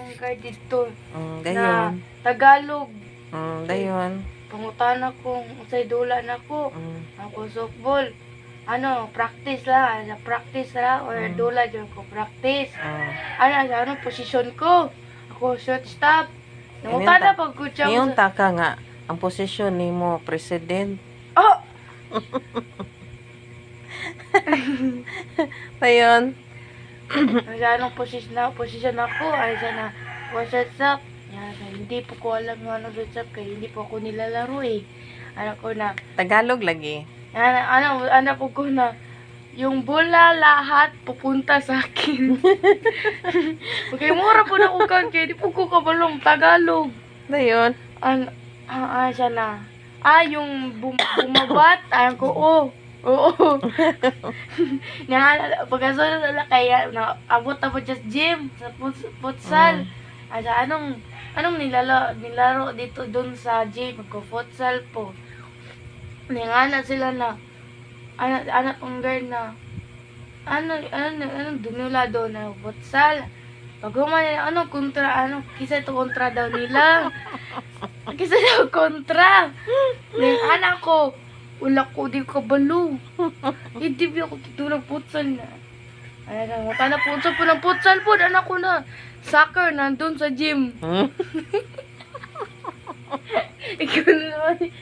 akong card dito na Dayon. Tagalog. Dayon. Pangutana kung usay dula na ko. Ako softball. Practice la. Practice la. Or dula dyan ko. Practice. Ano, posisyon ko. Ako shortstop. Nangutana pag kutsa Ngayon taka nga, ang posisyon ni mo, president. Oh! Dayon. Anong posisyon ako. Ay sana. Shortstop. Hindi po ko alam yung ano shortstop. Kaya hindi po ako nilalaro eh. Ko na. Tagalog lagi. Anak ko na yung bola lahat pupunta sa akin. Okay, mura po na ukan kaya di po ko kabalong Tagalog. Dayon. Siya na. Yung bumabat, ko, oo. Pagkasunod na kaya, abot na po just gym, sa futsal. Anong nilaro dito dun sa gym, magko-futsal po. Ningana sila na, anak kong girl na, dunula doon na futsal. Pag nila, kisa ito kontra daw nila. Kisa daw kontra. Anak ko, wala ko, di ko balo. Hindi ba ako titulang futsal na. Tana futsal po ng futsal po, anak ko na. Soccer, nandun sa gym. Ikaw na naman.